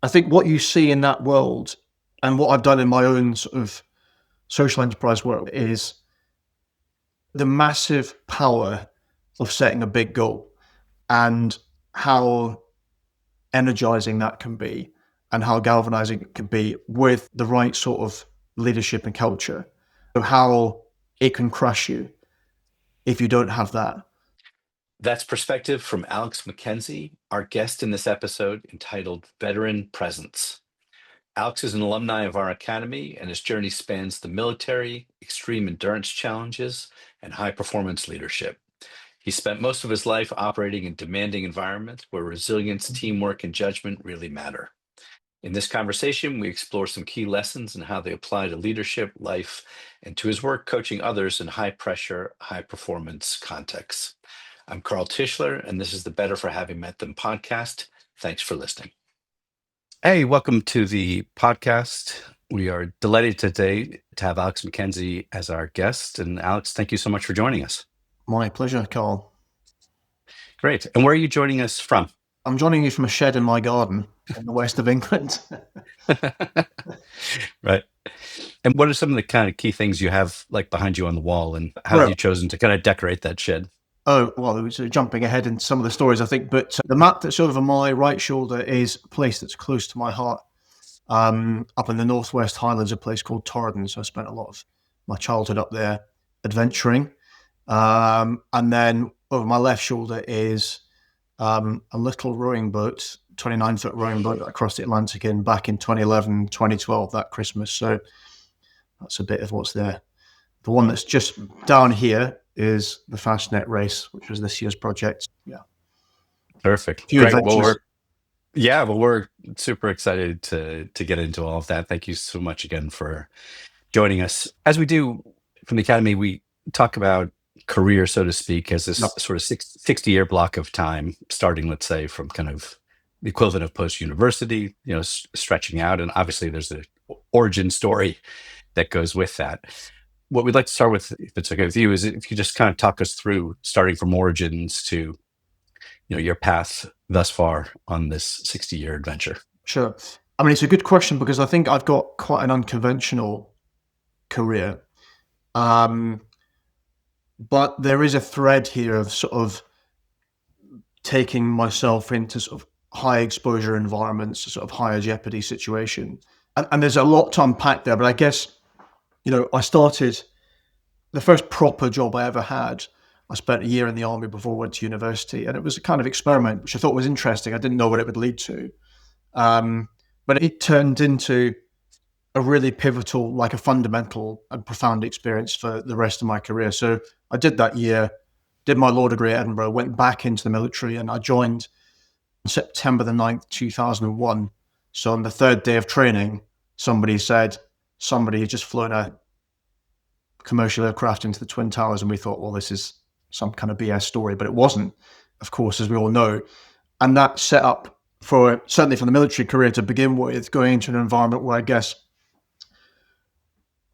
I think what you see in that world and what I've done in my own sort of social enterprise work is the massive power of setting a big goal and how energizing that can be and how galvanizing it can be with the right sort of leadership and culture. So how it can crush you if you don't have that. That's perspective from Alex MacKenzie, our guest in this episode entitled Veteran Presence. Alex is an alumni of our academy, and his journey spans the military, extreme endurance challenges, and high performance leadership. He spent most of his life operating in demanding environments where resilience, teamwork, and judgment really matter. In this conversation, we explore some key lessons and how they apply to leadership, life, and to his work coaching others in high pressure, high performance contexts. I'm Carl Tischler, and this is the Better for Having Met Them podcast. Thanks for listening. Hey, welcome to the podcast. We are delighted today to have Alex MacKenzie as our guest. And Alex, thank you so much for joining us. My pleasure, Carl. Great. And where are you joining us from? I'm joining you from a shed in my garden in the west of England. Right. And what are some of the kind of key things you have like behind you on the wall, and how have Well, you chosen to kind of decorate that shed? oh, well, it was jumping ahead in some of the stories, I think, but the map that's over my right shoulder is a place that's close to my heart. Up in the Northwest Highlands, a place called Torridon. So I spent a lot of my childhood up there adventuring. And then over my left shoulder is a little rowing boat, 29-foot rowing boat that I crossed the Atlantic in back in 2011, 2012, that Christmas. So that's a bit of what's there. The one that's just down here is the Fastnet race, which was this year's project. Yeah. Perfect. Few Great. Well, adventures. we're super excited to get into all of that. Thank you so much again for joining us. As we do from the Academy, we talk about career, so to speak, as this Yep. sort of 60-year block of time, starting, let's say, from kind of the equivalent of post-university, stretching out. And obviously there's an origin story that goes with that. What we'd like to start with, if it's okay with you, is if you just kind of talk us through starting from origins to your path thus far on this 60-year adventure. Sure. I mean, it's a good question because I think I've got quite an unconventional career. But there is a thread here of sort of taking myself into sort of high exposure environments, sort of higher jeopardy situation. And there's a lot to unpack there, but I guess, I started the first proper job I ever had. I spent a year in the army before I went to university, and it was a kind of experiment, which I thought was interesting. I didn't know what it would lead to. But it turned into a really pivotal, like a fundamental and profound experience for the rest of my career. So I did that year, did my law degree at Edinburgh, went back into the military, and I joined on September the 9th, 2001. So on the third day of training, somebody said somebody had just flown a commercial aircraft into the Twin Towers, and we thought, well, this is some kind of BS story, but it wasn't, of course, as we all know. And that set up for, certainly for the military career to begin with, going into an environment where I guess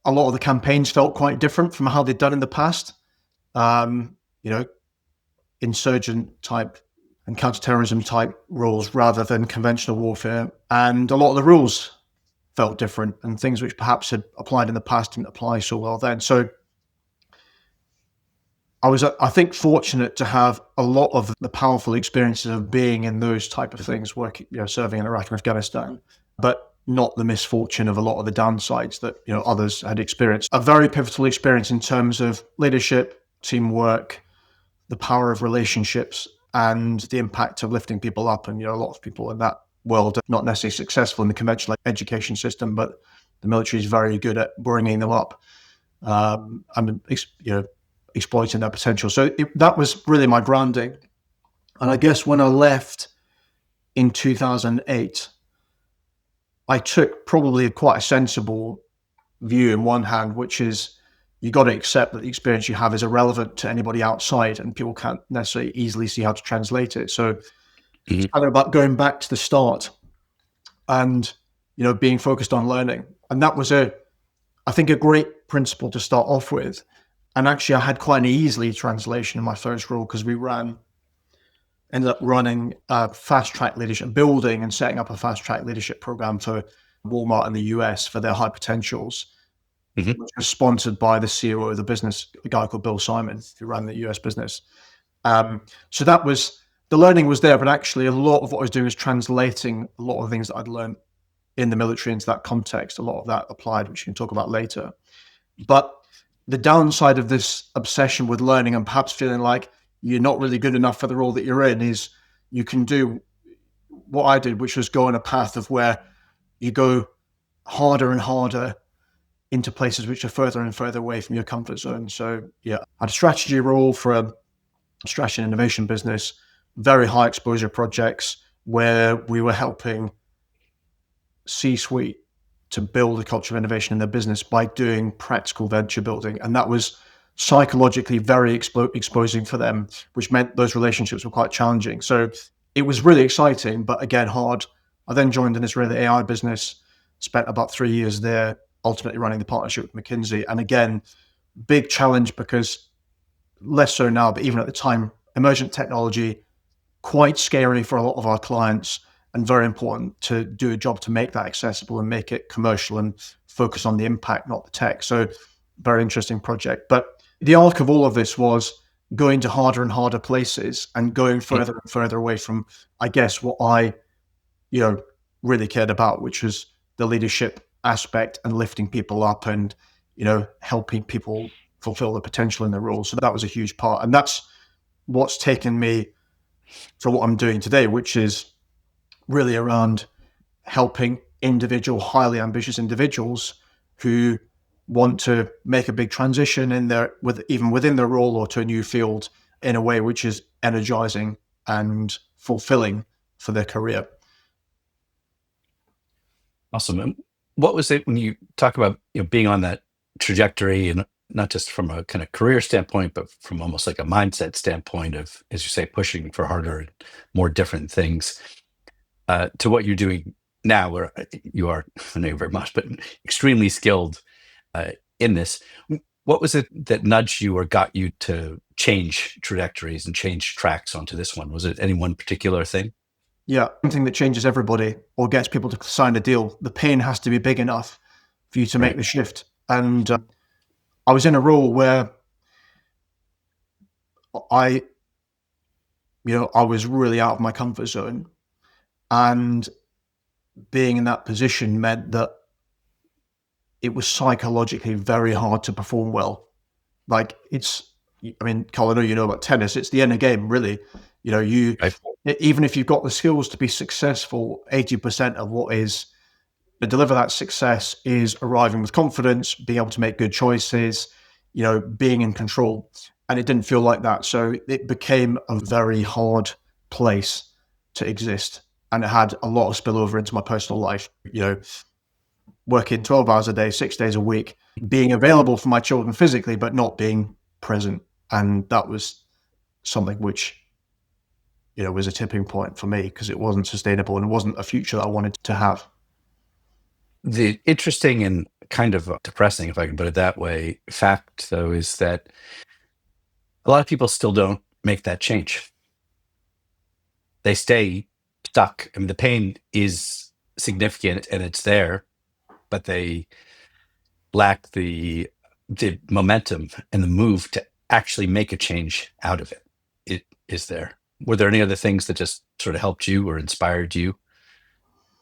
a lot of the campaigns felt quite different from how they'd done in the past. Insurgent type and counterterrorism type roles rather than conventional warfare. And a lot of the rules felt different, and things which perhaps had applied in the past didn't apply so well then. So I was, I think, fortunate to have a lot of the powerful experiences of being in those type of things, working, serving in Iraq and Afghanistan, but not the misfortune of a lot of the downsides that others had experienced. A very pivotal experience in terms of leadership, teamwork, the power of relationships, and the impact of lifting people up. And a lot of people in that world are not necessarily successful in the conventional education system, but the military is very good at bringing them up and exploiting their potential. So that was really my grounding. And I guess when I left in 2008, I took probably quite a sensible view in one hand, which is you got to accept that the experience you have is irrelevant to anybody outside, and people can't necessarily easily see how to translate it. So it's kind of about going back to the start and, being focused on learning. And that was I think a great principle to start off with. And actually I had quite an easy translation in my first role because we ran ended up running a fast track leadership, building and setting up a fast track leadership program for Walmart in the US for their high potentials, Mhm. which was sponsored by the CEO of the business, a guy called Bill Simon, who ran the US business. So that was, the learning was there, but actually a lot of what I was doing was translating a lot of things that I'd learned in the military into that context. A lot of that applied, which we can talk about later. But the downside of this obsession with learning and perhaps feeling like you're not really good enough for the role that you're in is you can do what I did, which was go on a path of where you go harder and harder into places which are further and further away from your comfort zone. So yeah, I had a strategy role for a strategy and innovation business, very high exposure projects where we were helping C-suite to build a culture of innovation in their business by doing practical venture building. And that was psychologically very exposing for them, which meant those relationships were quite challenging. So it was really exciting, but again, hard. I then joined an Israeli AI business, spent about 3 years there, ultimately running the partnership with McKinsey. And again, big challenge because less so now, but even at the time, emergent technology, quite scary for a lot of our clients and very important to do a job to make that accessible and make it commercial and focus on the impact, not the tech. So very interesting project. But the arc of all of this was going to harder and harder places and going further and further away from, I guess, what I, really cared about, which was the leadership aspect and lifting people up and, helping people fulfill the potential in their roles. So that was a huge part. And that's what's taken me for what I'm doing today, which is really around helping highly ambitious individuals who want to make a big transition even within their role or to a new field in a way which is energizing and fulfilling for their career. Awesome. And what was it when you talk about being on that trajectory, and not just from a kind of career standpoint, but from almost like a mindset standpoint of, as you say, pushing for harder and more different things, to what you're doing now, where you are, I know you very much, but extremely skilled in this. What was it that nudged you or got you to change trajectories and change tracks onto this one? Was it any one particular thing? Yeah, something that changes everybody or gets people to sign a deal. The pain has to be big enough for you to make Right. the shift. And I was in a role where I, I was really out of my comfort zone, and being in that position meant that it was psychologically very hard to perform well. Like Carl, I know you know about tennis. It's the end of the game, really. You Right. even if you've got the skills to be successful, 80% of what is to deliver that success is arriving with confidence, being able to make good choices, being in control. And it didn't feel like that. So it became a very hard place to exist. And it had a lot of spillover into my personal life, working 12 hours a day, 6 days a week, being available for my children physically, but not being present. And that was something which, was a tipping point for me because it wasn't sustainable and it wasn't a future that I wanted to have. The interesting and kind of depressing, if I can put it that way, fact, though, is that a lot of people still don't make that change. They stay stuck. I mean, the pain is significant and it's there, but they lack the momentum and the move to actually make a change out of it. It is there. Were there any other things that just sort of helped you or inspired you?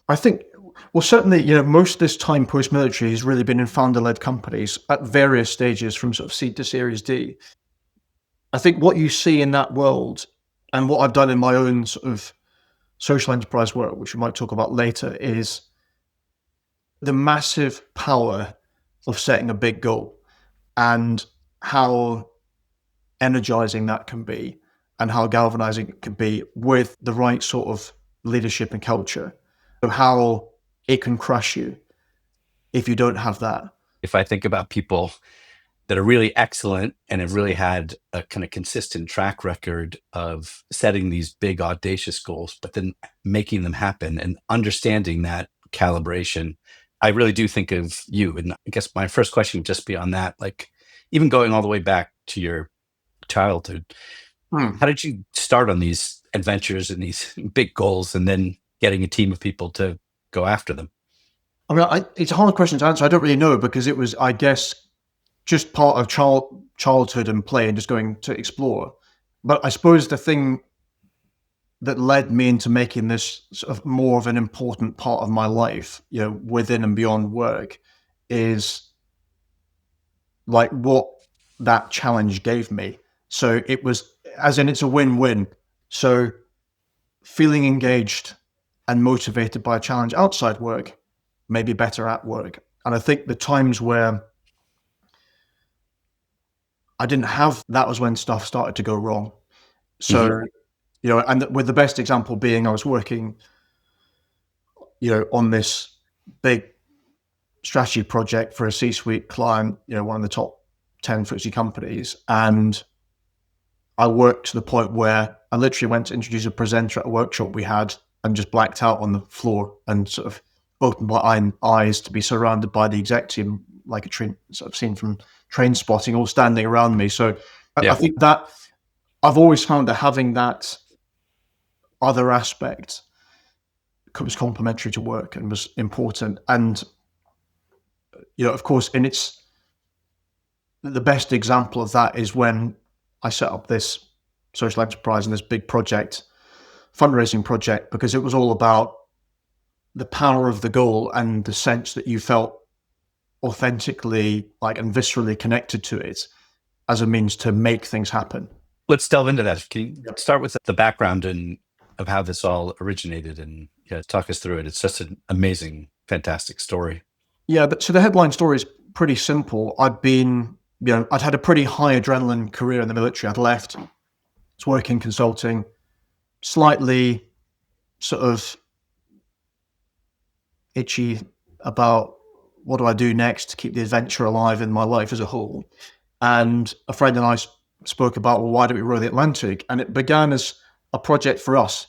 I think, well, certainly, most of this time post-military has really been in founder-led companies at various stages from sort of seed to Series D. I think what you see in that world and what I've done in my own sort of social enterprise work, which we might talk about later, is the massive power of setting a big goal and how energizing that can be and how galvanizing it can be with the right sort of leadership and culture, of how it can crush you if you don't have that. If I think about people that are really excellent and have really had a kind of consistent track record of setting these big audacious goals, but then making them happen and understanding that calibration, I really do think of you. And I guess my first question would just be on that, like even going all the way back to your childhood, Hmm. how did you start on these adventures and these big goals, and then getting a team of people to go after them? I mean, it's a hard question to answer. I don't really know because it was, I guess, just part of childhood and play and just going to explore. But I suppose the thing that led me into making this sort of more of an important part of my life, within and beyond work, is like what that challenge gave me. So it was, as in, it's a win-win. So feeling engaged and motivated by a challenge outside work, maybe better at work. And I think the times where I didn't have that was when stuff started to go wrong. So, Mhm. and with the best example being I was working, on this big strategy project for a C-suite client, one of the top 10 FTSE companies. And I worked to the point where I literally went to introduce a presenter at a workshop we had and just blacked out on the floor and sort of opened my eyes to be surrounded by the exec team, like a train, sort of scene from Train Spotting, all standing around me. So I Yeah. think that I've always found that having that other aspect was complementary to work and was important. And, of course, and it's the best example of that is when I set up this social enterprise and this big project, fundraising project, because it was all about the power of the goal and the sense that you felt authentically and viscerally connected to it as a means to make things happen. Let's delve into that. Can you Yep. start with the background and of how this all originated, and talk us through it? It's just an amazing, fantastic story. Yeah, but so the headline story is pretty simple. I'd had a pretty high adrenaline career in the military. I'd left, was working consulting, slightly sort of itchy about what do I do next to keep the adventure alive in my life as a whole. And a friend and I spoke about, well, why don't we row the Atlantic? And it began as a project for us.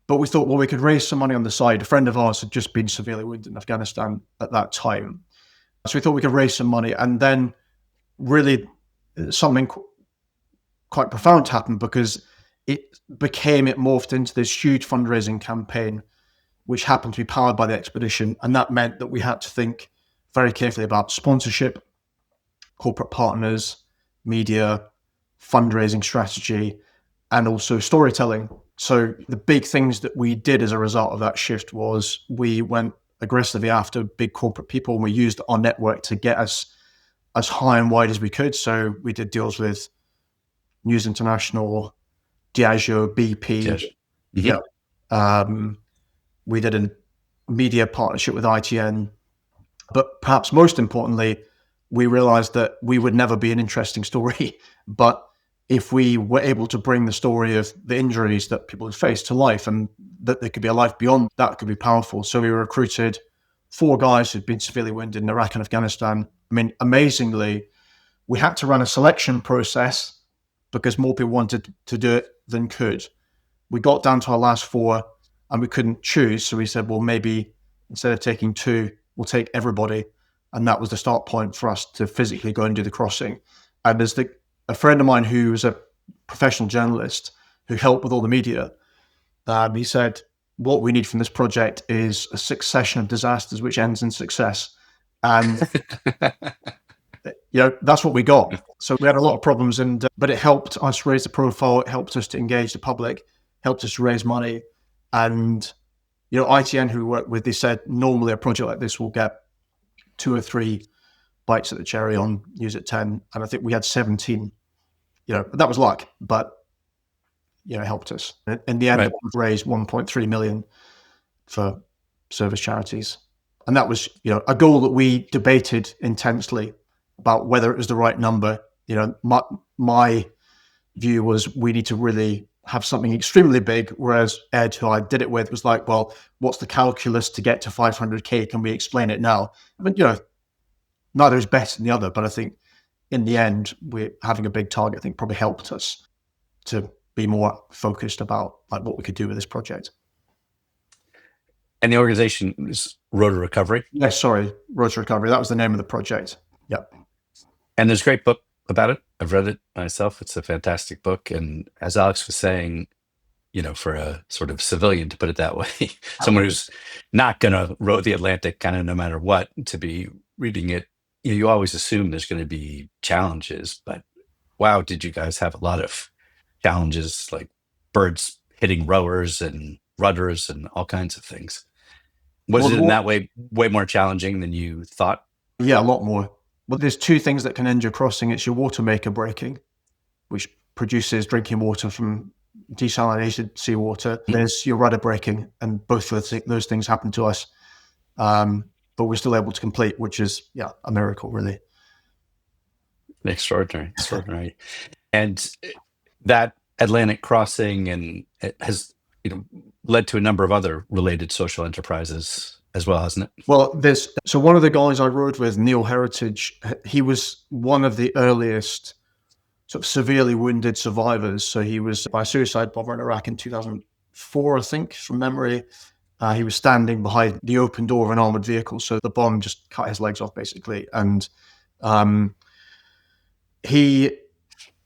But we thought, well, we could raise some money on the side. A friend of ours had just been severely wounded in Afghanistan at that time. So we thought we could raise some money. And then really something quite profound happened because it morphed into this huge fundraising campaign, which happened to be powered by the expedition. And that meant that we had to think very carefully about sponsorship, corporate partners, media, fundraising strategy, and also storytelling. So the big things that we did as a result of that shift was we went aggressively after big corporate people, and we used our network to get us as high and wide as we could. So we did deals with News International, Diageo, BP. Yes. Yeah. Mhm. We did a media partnership with ITN. But perhaps most importantly, we realized that we would never be an interesting story. But if we were able to bring the story of the injuries that people had faced to life and that there could be a life beyond, that could be powerful. So we recruited 4 guys who'd been severely wounded in Iraq and Afghanistan. I mean, amazingly, we had to run a selection process because more people wanted to do it than could. We got down to our last 4 and we couldn't choose. So we said, well, maybe instead of taking 2, we'll take everybody. And that was the start point for us to physically go and do the crossing. And there's a friend of mine who was a professional journalist who helped with all the media. He said, what we need from this project is a succession of disasters which ends in success. And that's what we got. So we had a lot of problems, but it helped us raise the profile. It helped us to engage the public, helped us to raise money. And ITN, who we work with, they said normally a project like this will get 2 or 3 bites at the cherry on News at 10, and I think we had 17. That was luck, but it helped us. In the end, Right. we raised 1.3 million for service charities, and that was a goal that we debated intensely about whether it was the right number. My view was we need to really have something extremely big, whereas Ed, who I did it with, was like, well, what's the calculus to get to 500K? Can we explain it now? But neither is better than the other, but I think in the end, we're having a big target, I think probably helped us to be more focused about what we could do with this project. And the organization is Road to Recovery. Yes, sorry, Road to Recovery. That was the name of the project. Yep. And there's a great book about it. I've read it myself. It's a fantastic book. And as Alex was saying, for a sort of civilian, to put it that way, someone who's not going to row the Atlantic kind of no matter what, to be reading it, you always assume there's going to be challenges, but wow, did you guys have a lot of challenges, like birds hitting rowers and rudders and all kinds of things? Was Well, it in that way way more challenging than you thought? yeah, a lot more. Well, there's two things that can end your crossing. It's your water maker breaking, which produces drinking water from desalinated seawater. There's your rudder breaking, and both of those things happen to us. But we're still able to complete, which is, a miracle, really. Extraordinary. And that Atlantic crossing, and it has led to a number of other related social enterprises as well, hasn't it? Well, so one of the guys I rode with, Neil Heritage, he was one of the earliest sort of severely wounded survivors. So he was by a suicide bomber in Iraq in 2004, I think, from memory. He was standing behind the open door of an armored vehicle, so the bomb just cut his legs off, basically. And he,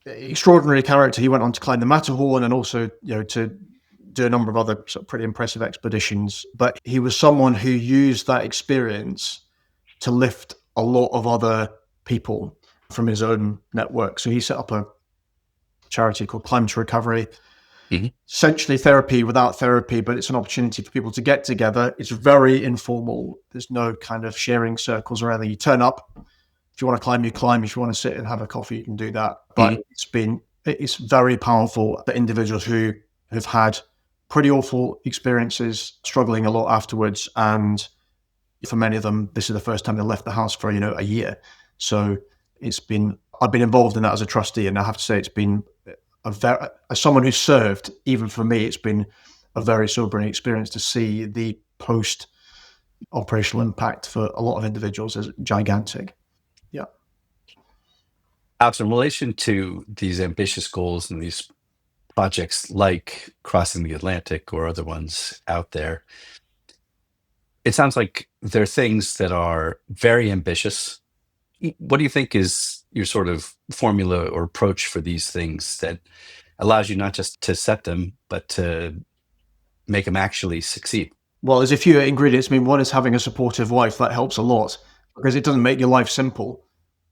extraordinary character. He went on to climb the Matterhorn and also, to do a number of other sort of pretty impressive expeditions. But he was someone who used that experience to lift a lot of other people from his own network. So he set up a charity called Climb to Recovery. Essentially therapy without therapy, but it's an opportunity for people to get together. It's very informal. There's no kind of sharing circles or anything. You turn up. If you want to climb, you climb. If you want to sit and have a coffee, you can do that. But it's very powerful for individuals who have had pretty awful experiences, struggling a lot afterwards. And for many of them, this is the first time they left the house for, a year. So I've been involved in that as a trustee. And I have to say, it's been as someone who's served, even for me, it's been a very sobering experience to see the post-operational impact for a lot of individuals is gigantic. Yeah. Alex, in relation to these ambitious goals and these projects like crossing the Atlantic or other ones out there, it sounds like they're things that are very ambitious. What do you think is your sort of formula or approach for these things that allows you not just to set them, but to make them actually succeed? Well, there's a few ingredients. I mean, one is having a supportive wife. That helps a lot because it doesn't make your life simple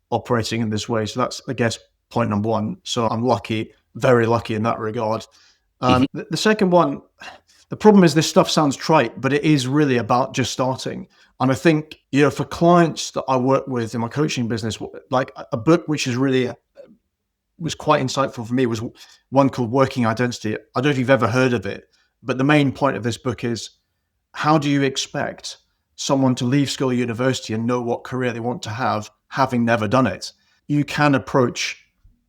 operating in this way. So that's, I guess, point number one. So I'm lucky, very lucky in that regard. The second one, the problem is this stuff sounds trite, but it is really about just starting. And I think, for clients that I work with in my coaching business, like a book which is really was quite insightful for me was one called Working Identity. I don't know if you've ever heard of it, but the main point of this book is, how do you expect someone to leave school or university and know what career they want to have, having never done it? You can approach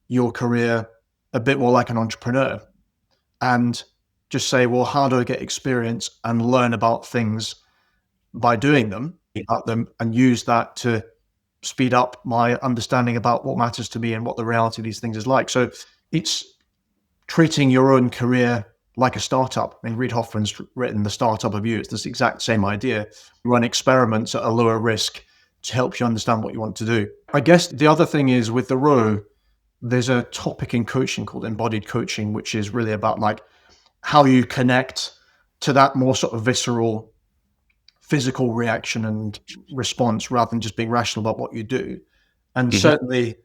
your career a bit more like an entrepreneur and just say, well, how do I get experience and learn about things by doing them, and use that to speed up my understanding about what matters to me and what the reality of these things is like. So it's treating your own career like a startup. I mean, Reid Hoffman's written The Startup of You. It's this exact same idea. You run experiments at a lower risk to help you understand what you want to do. I guess the other thing is, with the row, there's a topic in coaching called embodied coaching, which is really about like how you connect to that more sort of visceral physical reaction and response rather than just being rational about what you do. And certainly,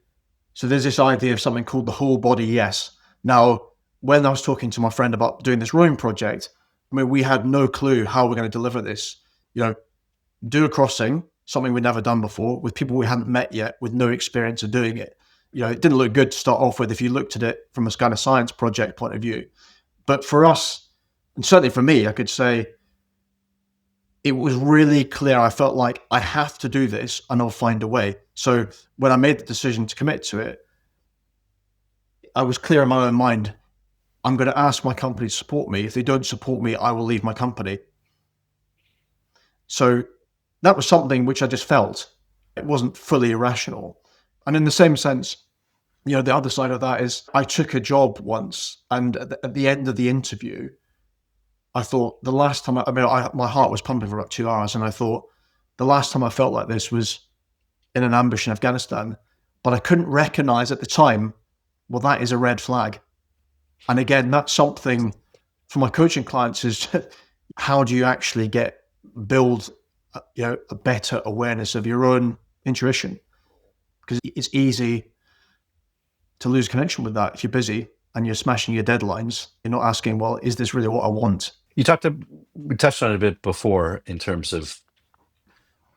so there's this idea of something called the whole body yes. Now, when I was talking to my friend about doing this rowing project, I mean, we had no clue how we're going to deliver this. Do a crossing, something we'd never done before, with people we hadn't met yet, with no experience of doing it. It didn't look good to start off with if you looked at it from a kind of science project point of view. But for us, and certainly for me, I could say it was really clear. I felt like I have to do this and I'll find a way. So when I made the decision to commit to it, I was clear in my own mind, I'm going to ask my company to support me. If they don't support me, I will leave my company. So that was something which I just felt. It wasn't fully irrational. And in the same sense, the other side of that is I took a job once, and at the end of the interview, I thought the last time, my heart was pumping for about 2 hours, and I thought the last time I felt like this was in an ambush in Afghanistan, but I couldn't recognize at the time, well, that is a red flag. And again, that's something for my coaching clients is how do you actually build a better awareness of your own intuition, because it's easy to lose connection with that if you're busy and you're smashing your deadlines. You're not asking, well, is this really what I want? We touched on it a bit before in terms of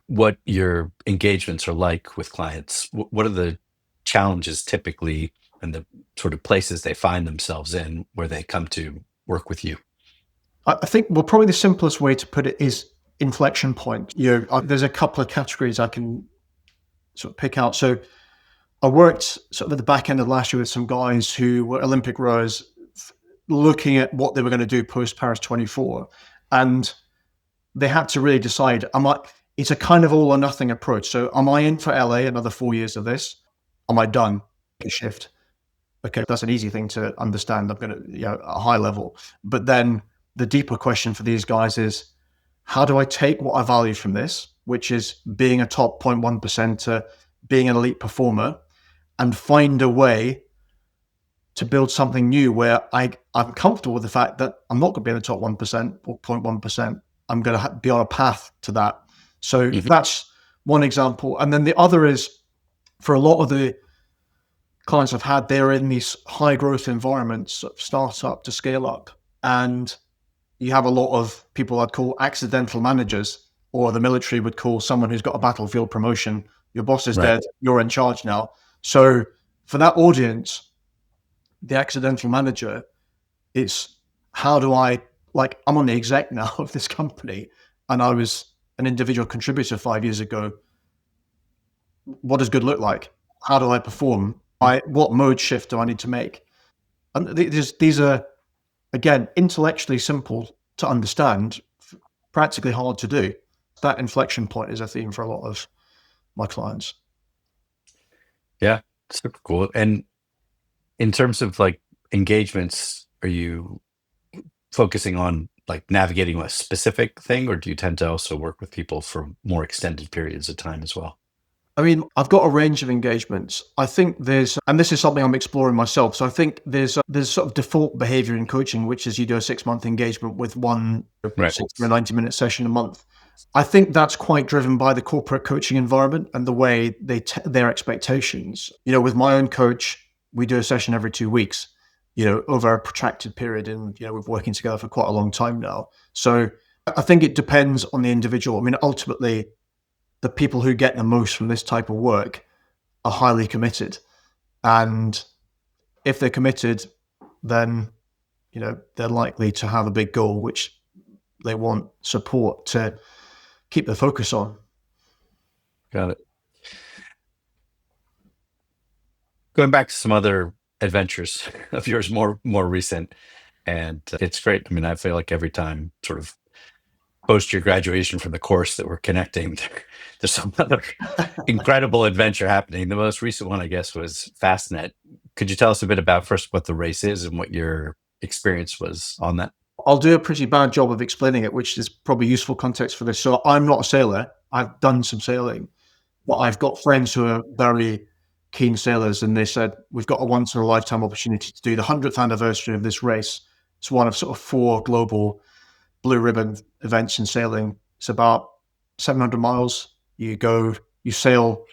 what your engagements are like with clients. What are the challenges typically and the sort of places they find themselves in where they come to work with you? I think, well, probably the simplest way to put it is inflection point. There's a couple of categories I can sort of pick out. So I worked sort of at the back end of last year with some guys who were Olympic rowers, looking at what they were going to do post Paris 24, and they had to really decide: it's a kind of all or nothing approach. So am I in for LA another 4 years of this? Am I done? Shift. Okay, that's an easy thing to understand. I'm going to, a high level. But then the deeper question for these guys is, how do I take what I value from this, which is being a top 0.1%, being an elite performer, and find a way to build something new where I'm comfortable with the fact that I'm not going to be in the top 1% or 0.1%. I'm going to be on a path to that. So that's one example. And then the other is, for a lot of the clients I've had, they're in these high growth environments, startup to scale up. And you have a lot of people I'd call accidental managers, or the military would call someone who's got a battlefield promotion. Your boss is dead, you're in charge now. So for that audience, the accidental manager, it's how do I, I'm on the exec now of this company, and I was an individual contributor 5 years ago. What does good look like? How do I perform? What mode shift do I need to make? And these are, again, intellectually simple to understand, practically hard to do. That inflection point is a theme for a lot of my clients. Yeah, super cool. And in terms of like engagements, are you focusing on like navigating a specific thing, or do you tend to also work with people for more extended periods of time as well? I mean, I've got a range of engagements. I think and this is something I'm exploring myself. So I think there's sort of default behavior in coaching, which is you do a 6-month engagement with one 60 or 90-minute session a month. I think that's quite driven by the corporate coaching environment and the way their expectations. With my own coach, we do a session every 2 weeks, over a protracted period. And, we've been working together for quite a long time now. So I think it depends on the individual. I mean, ultimately, the people who get the most from this type of work are highly committed. And if they're committed, then, they're likely to have a big goal, which they want support to keep the focus on. Got it. Going back to some other adventures of yours, more recent, and it's great. I mean, I feel like every time sort of post your graduation from the course that we're connecting, there's some other incredible adventure happening. The most recent one, I guess, was Fastnet. Could you tell us a bit about first what the race is and what your experience was on that? I'll do a pretty bad job of explaining it, which is probably useful context for this. So I'm not a sailor. I've done some sailing, but I've got friends who are very keen sailors, and they said, we've got a once in a lifetime opportunity to do the 100th anniversary of this race. It's one of sort of 4 global blue ribbon events in sailing. It's about 700 miles. You sail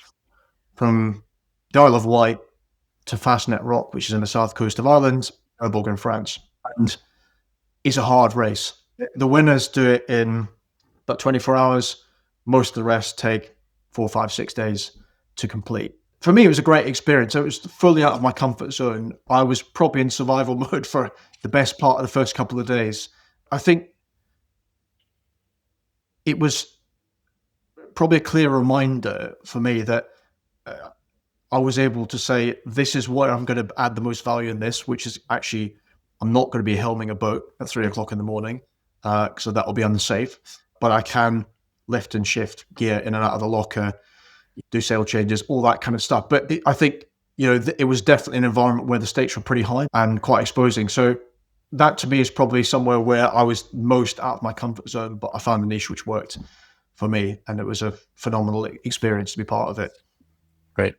from the Isle of Wight to Fastnet Rock, which is in the south coast of Ireland, Cherbourg in France. And it's a hard race. The winners do it in about 24 hours. Most of the rest take 4, 5, 6 days to complete. For me, it was a great experience. It was fully out of my comfort zone. I was probably in survival mode for the best part of the first couple of days. I think it was probably a clear reminder for me that I was able to say, this is where I'm going to add the most value in this, which is actually, I'm not going to be helming a boat at 3 o'clock in the morning, so that will be unsafe, but I can lift and shift gear in and out of the locker, do sail changes, all that kind of stuff. But I think, it was definitely an environment where the stakes were pretty high and quite exposing. So that to me is probably somewhere where I was most out of my comfort zone, but I found a niche which worked for me, and it was a phenomenal experience to be part of it. Great.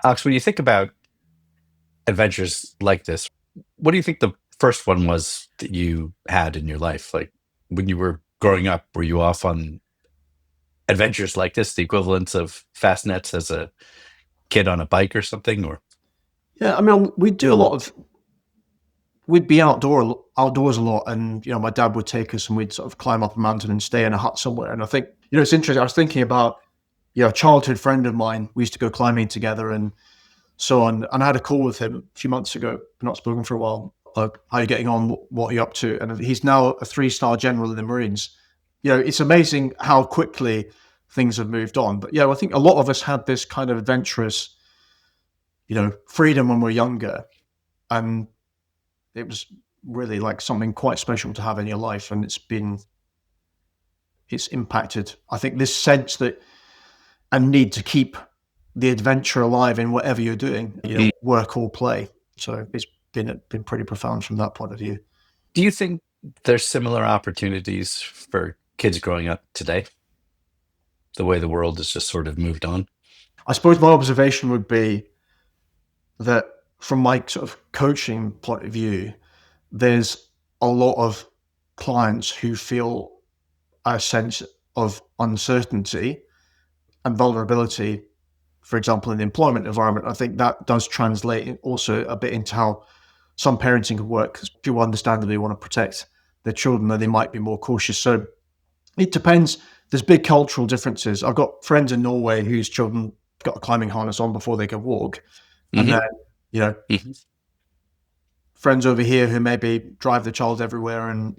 Alex, when you think about adventures like this, what do you think the first one was that you had in your life? Like when you were growing up, were you off on adventures like this, the equivalents of fast nets as a kid on a bike or something? Or Yeah, I mean, we'd be outdoors a lot, and my dad would take us and we'd sort of climb up a mountain and stay in a hut somewhere. And I think it's interesting. I was thinking about a childhood friend of mine. We used to go climbing together and so on. And I had a call with him a few months ago. Not spoken for a while. Like, how are you getting on? What are you up to? And he's now a 3-star general in the Marines. It's amazing how quickly things have moved on. But I think a lot of us had this kind of adventurous, freedom when we were younger, and it was really like something quite special to have in your life. And it's impacted, I think, this sense that a need to keep the adventure alive in whatever you're doing, work or play. So it's been pretty profound from that point of view. do you think there's similar opportunities for kids growing up today? The way the world has just sort of moved on? I suppose my observation would be that from my sort of coaching point of view, there's a lot of clients who feel a sense of uncertainty and vulnerability, for example, in the employment environment. I think that does translate also a bit into how some parenting can work, because people understandably want to protect their children, and they might be more cautious. So it depends. There's big cultural differences. I've got friends in Norway whose children got a climbing harness on before they can walk. And then, Mm-hmm. friends over here who maybe drive the child everywhere and,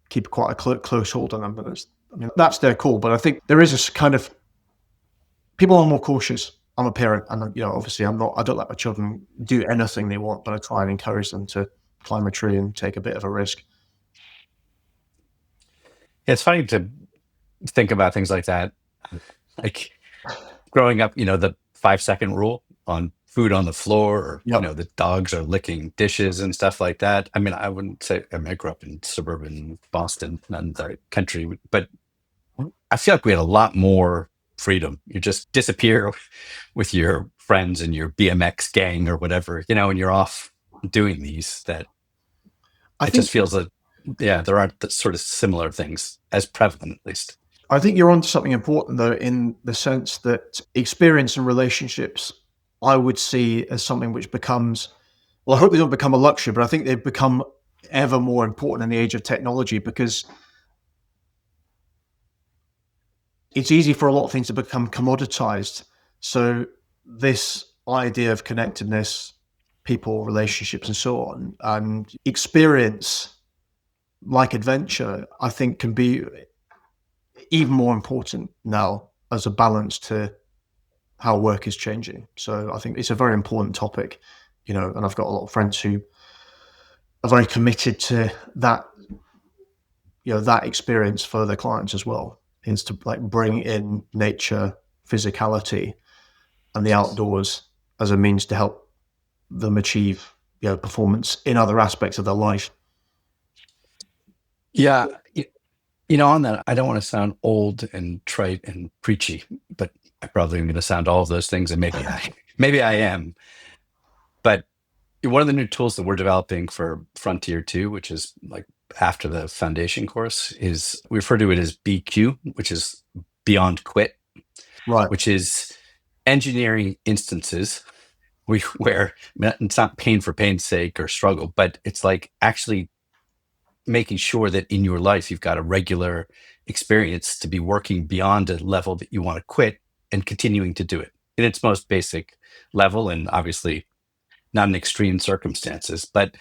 keep quite a close hold on them. But that's their call. But I think there is this kind of, people are more cautious. I'm a parent, and obviously I don't let my children do anything they want, but I try and encourage them to climb a tree and take a bit of a risk. Yeah, it's funny to think about things like that. Like growing up, the 5-second rule on food on the floor, or, Yep. the dogs are licking dishes and stuff like that. I mean, I wouldn't say, I mean, I grew up in suburban Boston and the country, but I feel like we had a lot more freedom. You just disappear with your friends and your BMX gang or whatever, and you're off doing these, that I it just think feels that, yeah, there aren't the sort of similar things as prevalent, at least. I think you're onto something important, though, in the sense that experience and relationships, I would see as something which becomes, well, I hope they don't become a luxury, but I think they've become ever more important in the age of technology, because it's easy for a lot of things to become commoditized. So this idea of connectedness, people, relationships, and so on, and experience like adventure, I think can be even more important now as a balance to how work is changing. So I think it's a very important topic, and I've got a lot of friends who are very committed to that, that experience for their clients as well, is to like bring in nature, physicality, and the outdoors as a means to help them achieve, performance in other aspects of their life. Yeah. On that, I don't want to sound old and trite and preachy, but I probably am going to sound all of those things, and maybe I am. But one of the new tools that we're developing for Frontier 2, which is like after the foundation course, is we refer to it as BQ, which is Beyond Quit, Right. which is engineering instances where it's not pain for pain's sake or struggle, but it's like actually making sure that in your life you've got a regular experience to be working beyond a level that you want to quit, and continuing to do it in its most basic level, and obviously not in extreme circumstances. But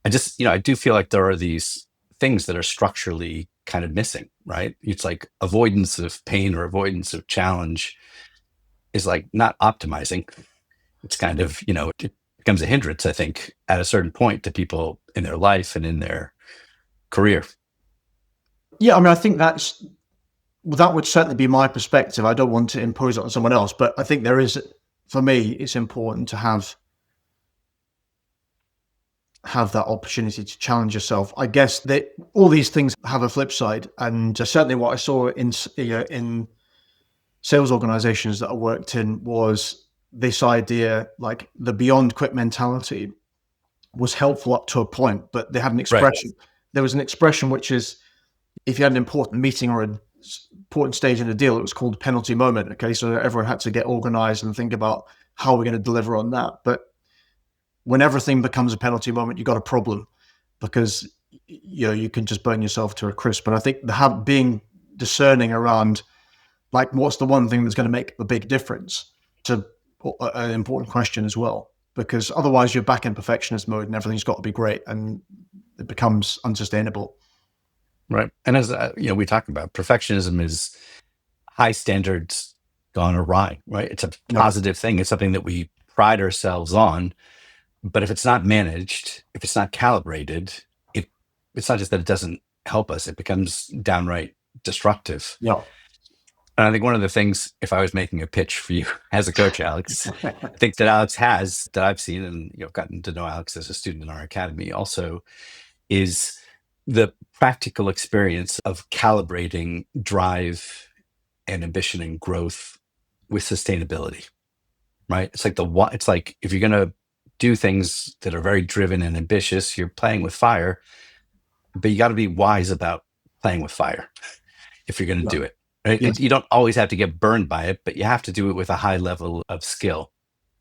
I just, I do feel like there are these things that are structurally kind of missing, right? It's like avoidance of pain or avoidance of challenge is like not optimizing. It's kind of, it becomes a hindrance, I think, at a certain point to people in their life and in their career. Yeah, I mean, I think that would certainly be my perspective. I don't want to impose it on someone else, but I think there is, for me, it's important to have that opportunity to challenge yourself. I guess that all these things have a flip side, and certainly what I saw in sales organizations that I worked in was this idea, like the beyond quit mentality, was helpful up to a point, but they had an Right. expression. There was an expression which is, if you had an important meeting or an important stage in a deal, it was called penalty moment. Okay, so everyone had to get organized and think about how we're going to deliver on that. But when everything becomes a penalty moment, you got a problem, because you can just burn yourself to a crisp. And I think being discerning around, like, what's the one thing that's going to make the big difference, to an important question as well, because otherwise you're back in perfectionist mode and everything's got to be great, and it becomes unsustainable. Right. And as we talked about, perfectionism is high standards gone awry, right? It's a Yep. positive thing. It's something that we pride ourselves on. But if it's not managed, if it's not calibrated, it it's not just that it doesn't help us, it becomes downright destructive. Yeah. And I think one of the things, if I was making a pitch for you as a coach, Alex, I think that Alex has, that I've seen, and gotten to know Alex as a student in our academy also, is the practical experience of calibrating drive and ambition and growth with sustainability, right? It's like if you're going to do things that are very driven and ambitious, you're playing with fire, but you got to be wise about playing with fire if you're going to Yeah. do it. Right? Yes. You don't always have to get burned by it, but you have to do it with a high level of skill.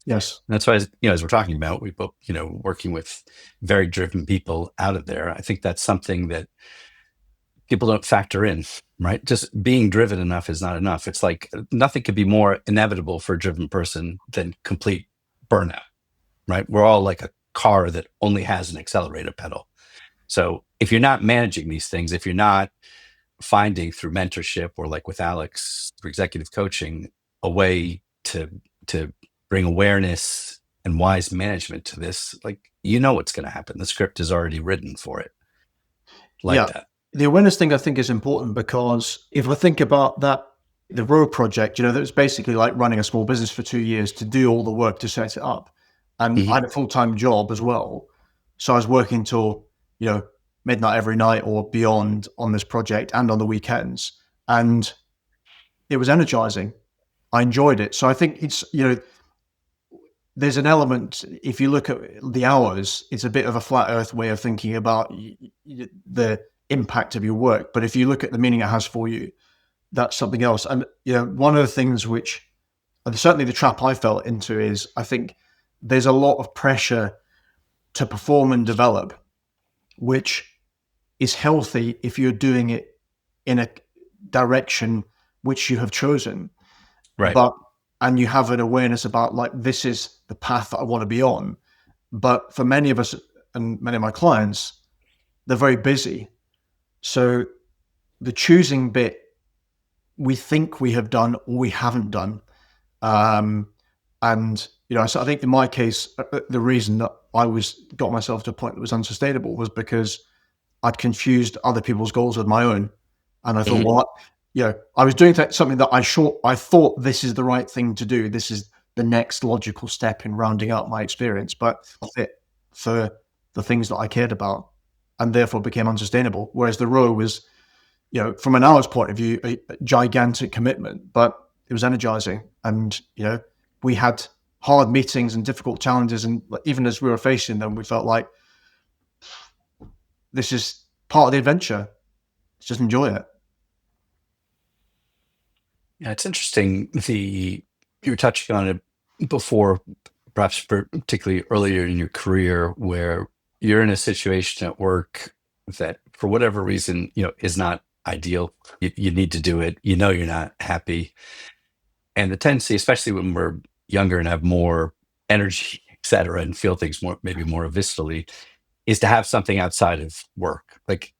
Yes. And that's why, as we're talking about, we both, working with very driven people out of there. I think that's something that people don't factor in, right? Just being driven enough is not enough. It's like nothing could be more inevitable for a driven person than complete burnout, right? We're all like a car that only has an accelerator pedal. So if you're not managing these things, if you're not finding through mentorship or like with Alex through executive coaching a way to bring awareness and wise management to this, like, what's going to happen. The script is already written for it, like Yeah. that. The awareness thing I think is important, because if I think about that, the Row project, that was basically like running a small business for 2 years to do all the work to set it up. And I Mhm. had a full-time job as well. So I was working till, midnight every night or beyond on this project and on the weekends. And it was energizing. I enjoyed it. So I think there's an element, if you look at the hours, it's a bit of a flat earth way of thinking about the impact of your work. But if you look at the meaning it has for you, that's something else. And, one of the things which, and certainly the trap I fell into, is I think there's a lot of pressure to perform and develop, which is healthy if you're doing it in a direction which you have chosen. Right. But, and you have an awareness about, like, this is the path that I want to be on. But for many of us and many of my clients, they're very busy. So the choosing bit, we think we have done or we haven't done. Um, and, so I think in my case, the reason that I got myself to a point that was unsustainable was because I'd confused other people's goals with my own. And I thought, Mhm. well, I was doing something that I thought this is the right thing to do. This is the next logical step in rounding out my experience, but fit for the things that I cared about, and therefore became unsustainable. Whereas the row was, from an hour's point of view, a gigantic commitment, but it was energizing. And, we had hard meetings and difficult challenges. And even as we were facing them, we felt like this is part of the adventure. Let's just enjoy it. Yeah, it's interesting. You were touching on it before, perhaps particularly earlier in your career, where you're in a situation at work that, for whatever reason, is not ideal. You need to do it. You're not happy, and the tendency, especially when we're younger and have more energy, et cetera, and feel things maybe more viscerally, is to have something outside of work. Like,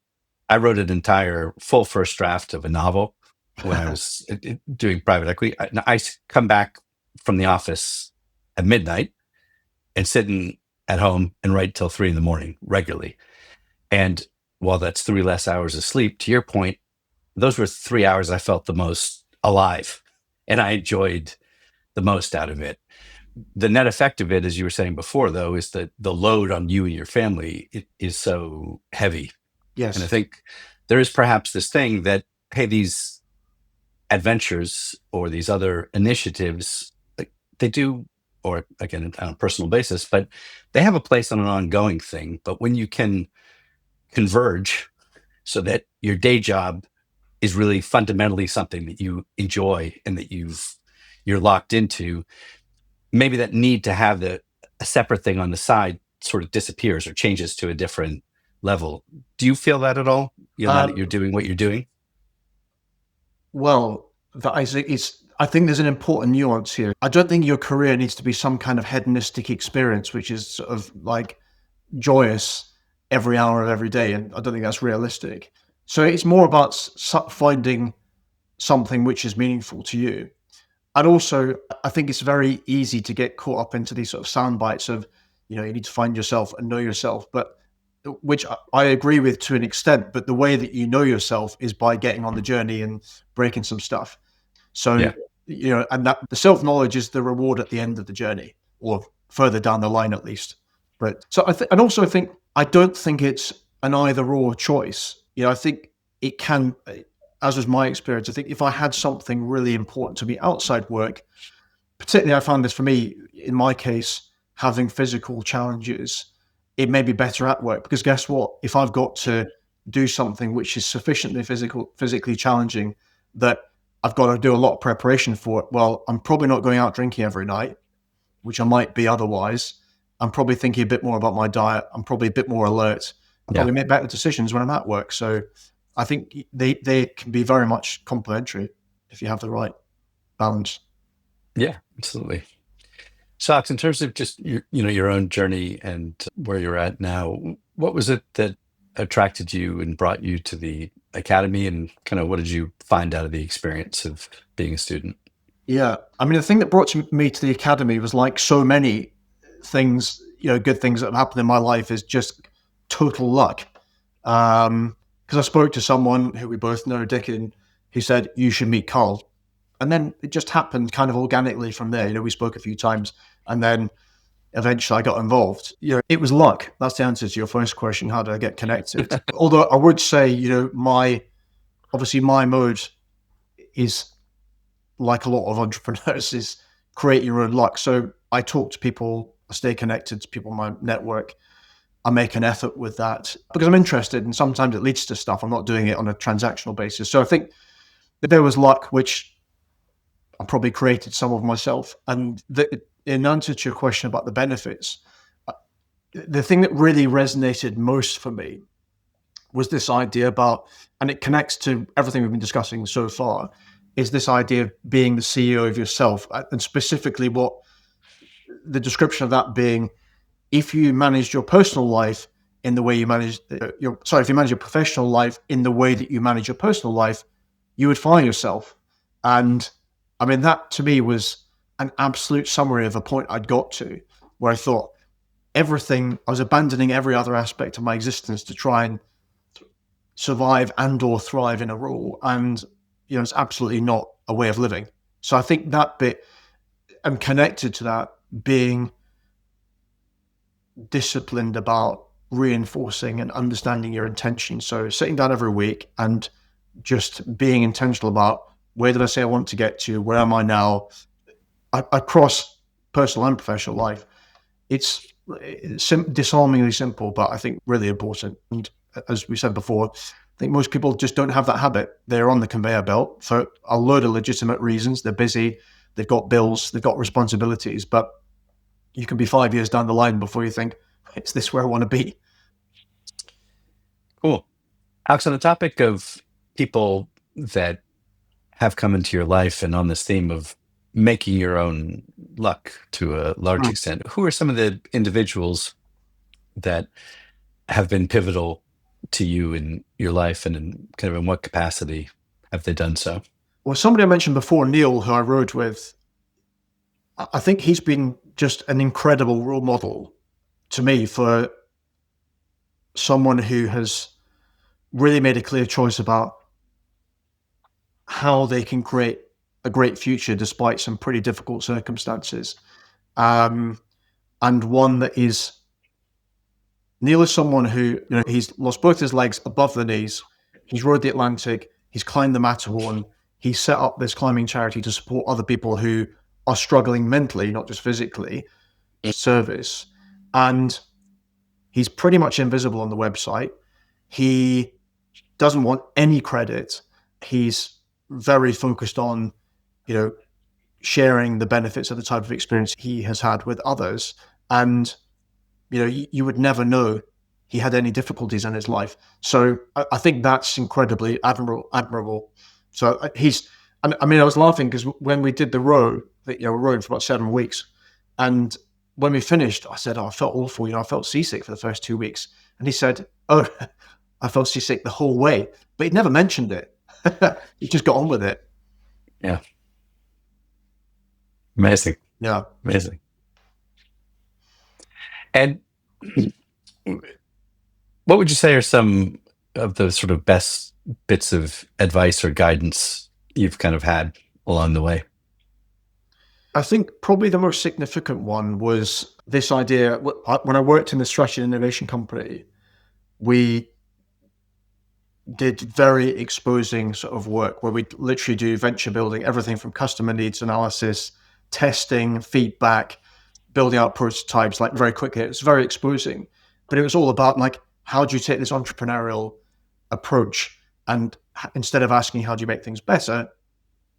I wrote an entire full first draft of a novel when I was doing private equity. I come back from the office at midnight and sitting at home and write till 3 in the morning regularly. And while that's 3 less hours of sleep, to your point, those were 3 hours I felt the most alive and I enjoyed the most out of it. The net effect of it, as you were saying before, though, is that the load on you and your family is so heavy. And I Yes. think there is perhaps this thing that, hey, these adventures or these other initiatives, like, they do or again, on a personal basis, but they have a place on an ongoing thing. But when you can converge so that your day job is really fundamentally something that you enjoy and that you're locked into, maybe that need to have a separate thing on the side sort of disappears or changes to a different level. Do you feel that at all? Now that you're doing what you're doing? Well, I think there's an important nuance here. I don't think your career needs to be some kind of hedonistic experience, which is sort of like joyous every hour of every day. And I don't think that's realistic. So it's more about finding something which is meaningful to you. And also, I think it's very easy to get caught up into these sort of sound bites of, you need to find yourself and know yourself, but which I agree with to an extent. But the way that you know yourself is by getting on the journey and breaking some stuff. So, Yeah. and that the self knowledge is the reward at the end of the journey, or further down the line at least. But so and also I think I don't think it's an either or choice. I think it can, as was my experience. I think if I had something really important to me outside work, particularly I found this for me in my case, having physical challenges, it may be better at work because guess what? If I've got to do something which is sufficiently physically challenging that I've got to do a lot of preparation for it, well, I'm probably not going out drinking every night, which I might be otherwise. I'm probably thinking a bit more about my diet. I'm probably a bit more alert. I Yeah. probably make better decisions when I'm at work. So I think they can be very much complementary if you have the right balance. Yeah, absolutely. So, Alex, in terms of just your own journey and where you're at now, what was it that attracted you and brought you to the academy, and kind of what did you find out of the experience of being a student? Yeah. I mean, the thing that brought me to the academy was like so many things, good things that have happened in my life is just total luck. Because I spoke to someone who we both know, Dick, and he said, you should meet Carl. And then it just happened kind of organically from there. We spoke a few times and then eventually I got involved. It was luck. That's the answer to your first question. How did I get connected? Although I would say, obviously my mode is like a lot of entrepreneurs is create your own luck. So I talk to people, I stay connected to people in my network. I make an effort with that because I'm interested and sometimes it leads to stuff. I'm not doing it on a transactional basis. So I think that there was luck, which I probably created some of myself. And in answer to your question about the benefits, the thing that really resonated most for me was this idea about, and it connects to everything we've been discussing so far, is this idea of being the CEO of yourself, and specifically what the description of that being, if you manage your personal life in the way you manage if you manage your professional life in the way that you manage your personal life, you would find yourself. And I mean, that to me was an absolute summary of a point I'd got to where I thought I was abandoning every other aspect of my existence to try and survive and or thrive in a role. And, it's absolutely not a way of living. So I think that bit, I'm connected to that, being disciplined about reinforcing and understanding your intention. So sitting down every week and just being intentional about where did I say I want to get to? Where am I now? Across personal and professional life. It's disarmingly simple, but I think really important. And as we said before, I think most people just don't have that habit. They're on the conveyor belt for a load of legitimate reasons. They're busy, they've got bills, they've got responsibilities, but you can be 5 years down the line before you think, is this where I want to be? Cool. Alex, on the topic of people that have come into your life and on this theme of making your own luck to a large Mm. extent, who are some of the individuals that have been pivotal to you in your life, and in what capacity have they done so? Well, somebody I mentioned before, Neil, who I rode with, I think he's been just an incredible role model to me for someone who has really made a clear choice about how they can create a great future despite some pretty difficult circumstances. And one that is, Neil is someone who, he's lost both his legs above the knees. He's rode the Atlantic. He's climbed the Matterhorn. He set up this climbing charity to support other people who are struggling mentally, not just physically, service. And he's pretty much invisible on the website. He doesn't want any credit. He's very focused on, sharing the benefits of the type of experience he has had with others. And, you would never know he had any difficulties in his life. So I think that's incredibly admirable. So I was laughing because when we did the row, we're rowing for about 7 weeks. And when we finished, I said, I felt awful. I felt seasick for the first 2 weeks. And he said, oh, I felt seasick the whole way, but he'd never mentioned it. He just got on with it. Yeah. Amazing. Yeah. Amazing. And what would you say are some of the sort of best bits of advice or guidance you've kind of had along the way? I think probably the most significant one was this idea. When I worked in the strategy and innovation company, we did very exposing sort of work where we literally do venture building, everything from customer needs analysis, testing, feedback, building out prototypes, like very quickly. It was very exposing, but it was all about like, how do you take this entrepreneurial approach? And instead of asking, how do you make things better?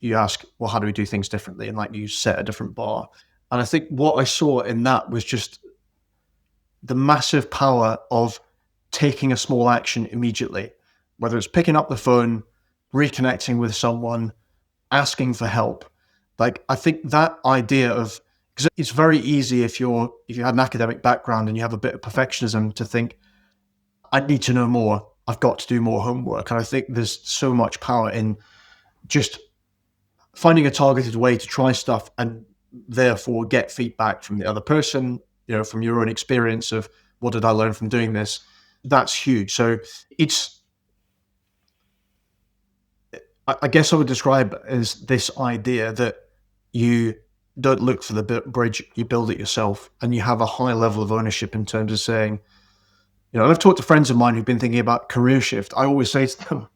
You ask, well, how do we do things differently? And like, you set a different bar. And I think what I saw in that was just the massive power of taking a small action immediately, whether it's picking up the phone, reconnecting with someone, asking for help. Like, I think that idea of, because it's very easy if you have an academic background and you have a bit of perfectionism to think, I need to know more. I've got to do more homework. And I think there's so much power in just finding a targeted way to try stuff and therefore get feedback from the other person, from your own experience of what did I learn from doing this. That's huge. So I guess I would describe it as this idea that you don't look for the bridge, you build it yourself, and you have a high level of ownership in terms of saying, I've talked to friends of mine who've been thinking about career shift. I always say to them,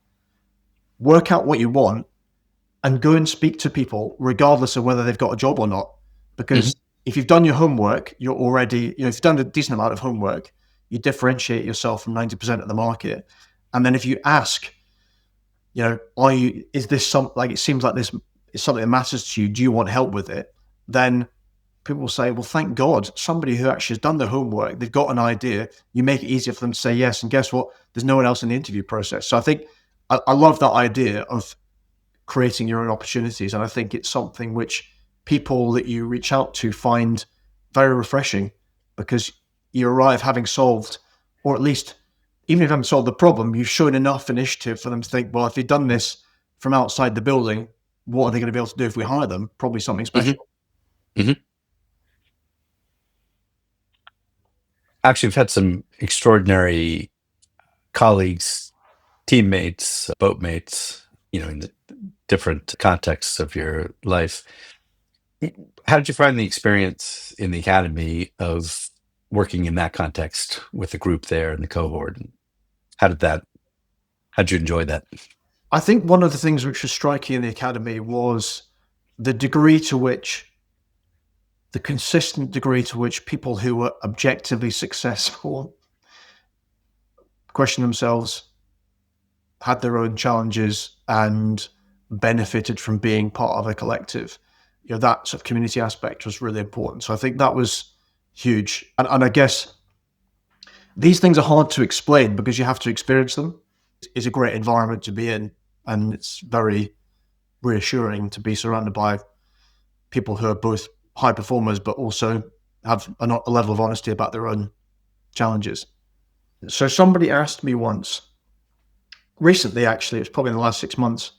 work out what you want and go and speak to people regardless of whether they've got a job or not. Because if you've done your homework, you're already, if you've done a decent amount of homework, you differentiate yourself from 90% of the market. And then if you ask, is this it seems like this is something that matters to you, do you want help with it? Then people will say, well, thank God, somebody who actually has done their homework, they've got an idea, you make it easier for them to say yes. And guess what? There's no one else in the interview process. So I think I love that idea of creating your own opportunities. And I think it's something which people that you reach out to find very refreshing, because you arrive having solved, or at least even if you haven't solved the problem, you've shown enough initiative for them to think, well, if you've done this from outside the building, what are they going to be able to do if we hire them? Probably something special. Actually, we've had some extraordinary colleagues, teammates, boatmates, in the different contexts of your life. How did you find the experience in the academy of working in that context with the group there and the cohort? How'd you enjoy that? I think one of the things which was striking in the academy was the consistent degree to which people who were objectively successful question themselves, had their own challenges, and benefited from being part of a collective. That sort of community aspect was really important. So I think that was huge. And I guess these things are hard to explain because you have to experience them. It's a great environment to be in, and it's very reassuring to be surrounded by people who are both high performers but also have a level of honesty about their own challenges. So somebody asked me once, recently actually, it was probably in the last 6 months,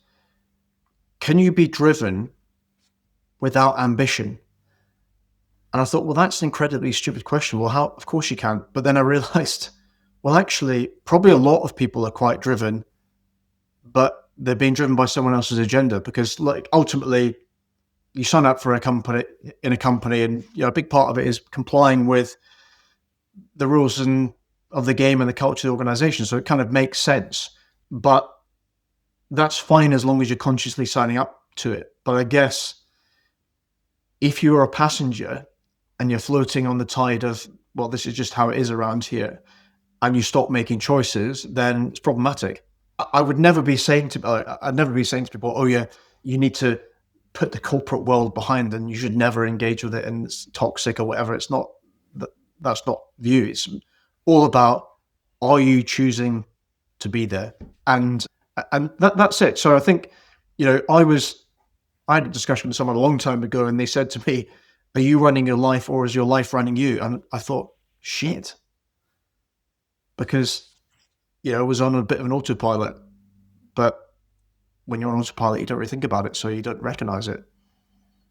can you be driven without ambition? And I thought, well, that's an incredibly stupid question. Well, how? Of course you can. But then I realized, well, actually, probably a lot of people are quite driven, but they're being driven by someone else's agenda, because ultimately you sign up for a company, and a big part of it is complying with the rules of the game and the culture of the organization. So it kind of makes sense, but that's fine as long as you're consciously signing up to it. But I guess if you're a passenger and you're floating on the tide of, well, this is just how it is around here, and you stop making choices, then it's problematic. I would never be saying to, I'd never be saying to people, oh yeah, you need to put the corporate world behind and you should never engage with it and it's toxic or whatever. It's not that. That's not view. It's all about, are you choosing to be there? And that's it. So I think, I had a discussion with someone a long time ago and they said to me, are you running your life or is your life running you? And I thought, shit, because, I was on a bit of an autopilot, but when you're on autopilot, you don't really think about it. So you don't recognize it.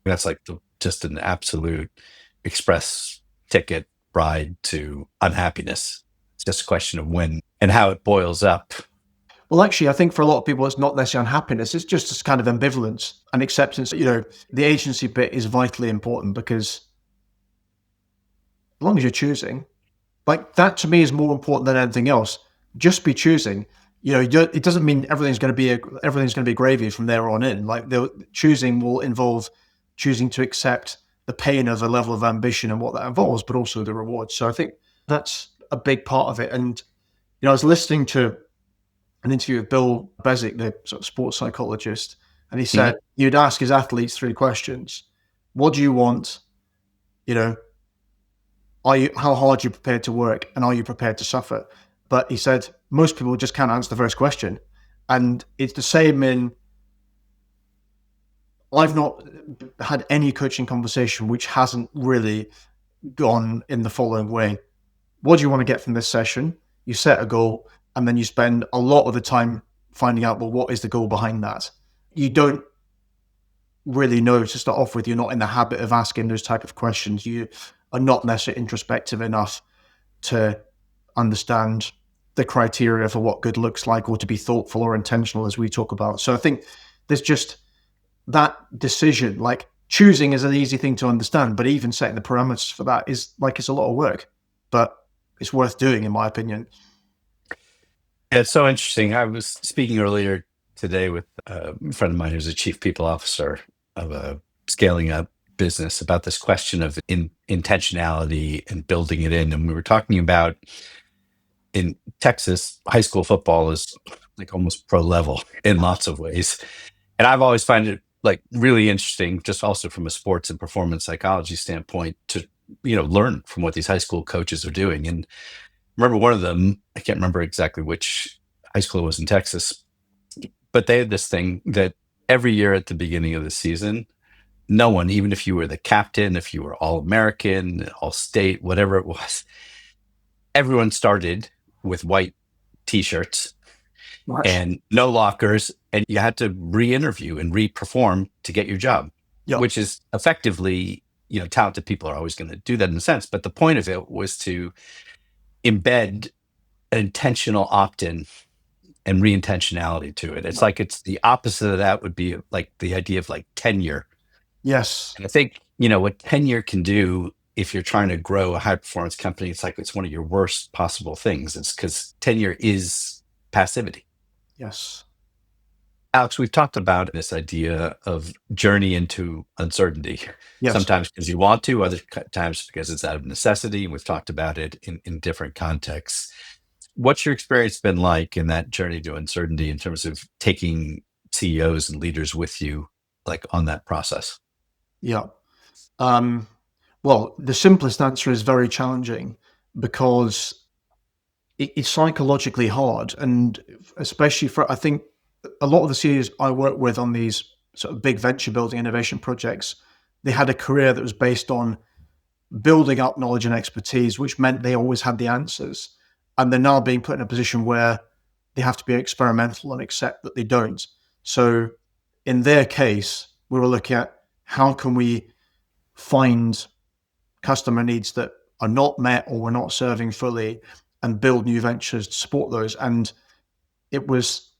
That's like just an absolute express ticket ride to unhappiness. It's just a question of when and how it boils up. Well, actually, I think for a lot of people, it's not necessarily unhappiness. It's just this kind of ambivalence and acceptance. The agency bit is vitally important because as long as you're choosing, like that to me is more important than anything else. Just be choosing. It doesn't mean everything's going to be gravy from there on in. Like the choosing will involve choosing to accept the pain of a level of ambition and what that involves, but also the rewards. So I think that's a big part of it. And I was listening to an interview with Bill Bezic, the sort of sports psychologist, and he Mhm. said you'd ask his athletes three questions: what do you want? You know, how hard are you prepared to work, and are you prepared to suffer? But he said most people just can't answer the first question, and it's the same in. I've not had any coaching conversation which hasn't really gone in the following way: what do you want to get from this session? You set a goal, and then you spend a lot of the time finding out, well, what is the goal behind that? You don't really know to start off with. You're not in the habit of asking those type of questions. You are not necessarily introspective enough to understand the criteria for what good looks like, or to be thoughtful or intentional, as we talk about. So I think there's just that decision. Like choosing is an easy thing to understand, but even setting the parameters for that is like, it's a lot of work, but it's worth doing, in my opinion. Yeah, it's so interesting. I was speaking earlier today with a friend of mine who's a chief people officer of a scaling up business about this question of intentionality and building it in. And we were talking about in Texas, high school football is like almost pro level in lots of ways. And I've always found it like really interesting, just also from a sports and performance psychology standpoint, to learn from what these high school coaches are doing. And remember one of them, I can't remember exactly which high school it was in Texas, but they had this thing that every year at the beginning of the season, no one, even if you were the captain, if you were all American, all state, whatever it was, everyone started with white t-shirts Right. and no lockers, and you had to re-interview and re-perform to get your job, Yeah. which is effectively, talented people are always going to do that in a sense, but the point of it was to embed an intentional opt-in and re-intentionality to it. It's like it's the opposite of that would be like the idea of like tenure. Yes. And I think, what tenure can do if you're trying to grow a high performance company, it's like it's one of your worst possible things. It's because tenure is passivity. Yes. Alex, we've talked about this idea of journey into uncertainty, Yes. sometimes because you want to, other times because it's out of necessity. And we've talked about it in different contexts. What's your experience been like in that journey to uncertainty in terms of taking CEOs and leaders with you, like on that process? Yeah. Um, well, the simplest answer is very challenging because it's psychologically hard, and especially for, I think, a lot of the CEOs I work with on these sort of big venture building innovation projects, they had a career that was based on building up knowledge and expertise, which meant they always had the answers. And they're now being put in a position where they have to be experimental and accept that they don't. So in their case, we were looking at how can we find customer needs that are not met or we're not serving fully, and build new ventures to support those. And it was,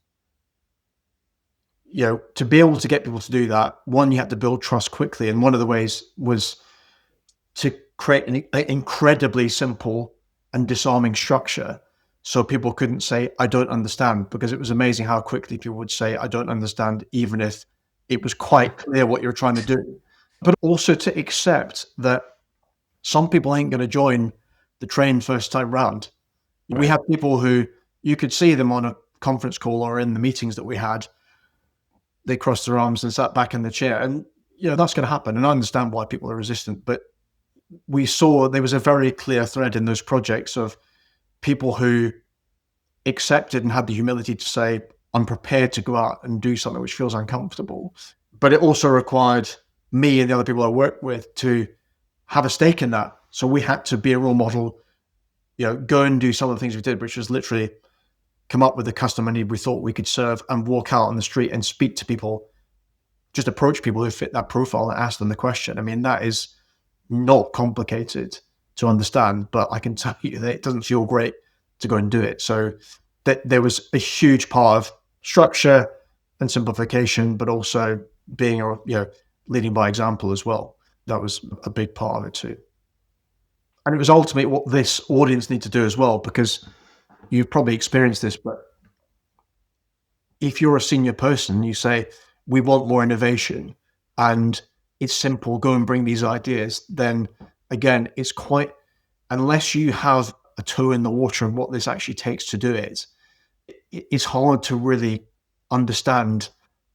to be able to get people to do that, one, you had to build trust quickly. And one of the ways was to create an incredibly simple and disarming structure so people couldn't say, I don't understand, because it was amazing how quickly people would say, I don't understand, even if it was quite clear what you're trying to do. but also to accept that some people ain't going to join the train first time round. We Right. had people who you could see them on a conference call or in the meetings that we had. They crossed their arms and sat back in the chair. And, that's going to happen. And I understand why people are resistant. But we saw there was a very clear thread in those projects of people who accepted and had the humility to say, I'm prepared to go out and do something which feels uncomfortable. But it also required me and the other people I worked with to have a stake in that. So we had to be a role model, go and do some of the things we did, which was literally come up with the customer need we thought we could serve and walk out on the street and speak to people, just approach people who fit that profile and ask them the question. I mean, that is not complicated to understand, but I can tell you that it doesn't feel great to go and do it. So that there was a huge part of structure and simplification, but also being leading by example as well. That was a big part of it too. And it was ultimately what this audience need to do as well, because you've probably experienced this, but if you're a senior person, you say, we want more innovation and it's simple, go and bring these ideas, then again, it's quite, unless you have a toe in the water of what this actually takes to do it, it's hard to really understand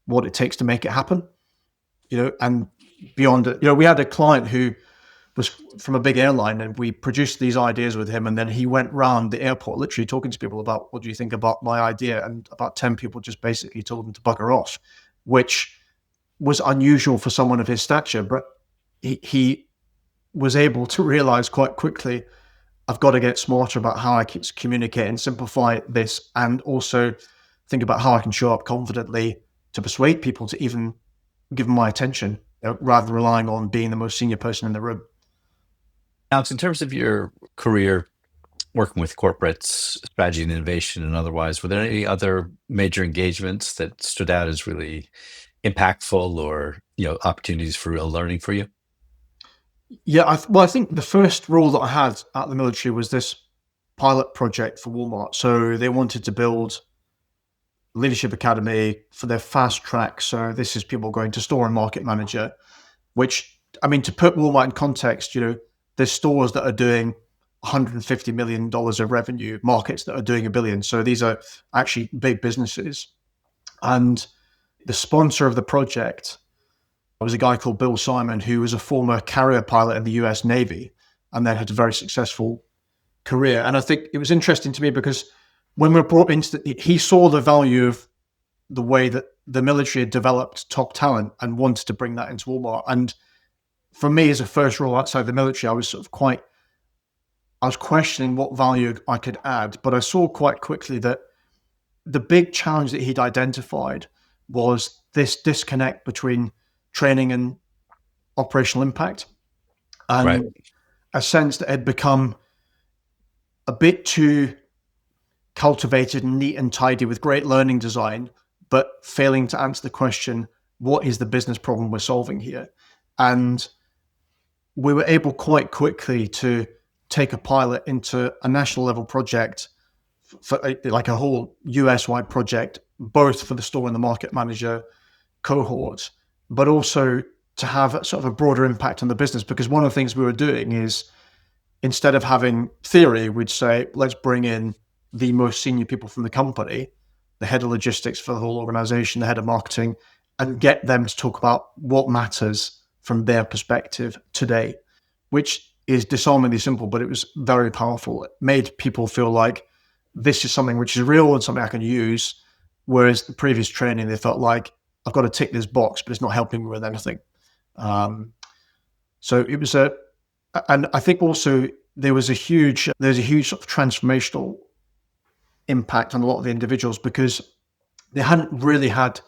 what it takes to make it happen, and beyond it. We had a client who was from a big airline and we produced these ideas with him. And then he went round the airport, literally talking to people about, what do you think about my idea? And about 10 people just basically told him to bugger off, which was unusual for someone of his stature. But he was able to realize quite quickly, I've got to get smarter about how I can communicate and simplify this, and also think about how I can show up confidently to persuade people to even give them my attention, rather than relying on being the most senior person in the room. Alex, in terms of your career working with corporates, strategy and innovation and otherwise, were there any other major engagements that stood out as really impactful or, opportunities for real learning for you? Yeah, I think the first role that I had at the military was this pilot project for Walmart. So they wanted to build leadership academy for their fast track. So this is people going to store and market manager, which, I mean, to put Walmart in context, there's stores that are doing $150 million of revenue, markets that are doing $1 billion. So these are actually big businesses. And the sponsor of the project was a guy called Bill Simon, who was a former carrier pilot in the US Navy and then had a very successful career. And I think it was interesting to me because when we were brought into he saw the value of the way that the military had developed top talent and wanted to bring that into Walmart. And for me, as a first role outside the military, I was questioning what value I could add, but I saw quite quickly that the big challenge that he'd identified was this disconnect between training and operational impact, Right. and a sense that had become a bit too cultivated and neat and tidy with great learning design, but failing to answer the question, what is the business problem we're solving here? And we were able quite quickly to take a pilot into a national level project for like a whole US wide project, both for the store and the market manager cohort, but also to have sort of a broader impact on the business. Because one of the things we were doing is, instead of having theory, we'd say, let's bring in the most senior people from the company, the head of logistics for the whole organization, the head of marketing, and get them to talk about what matters from their perspective today, which is disarmingly simple, but it was very powerful. It made people feel like this is something which is real and something I can use. Whereas the previous training, they felt like, I've got to tick this box, but it's not helping me with anything. So it was and I think also there's a huge sort of transformational impact on a lot of the individuals because they hadn't really had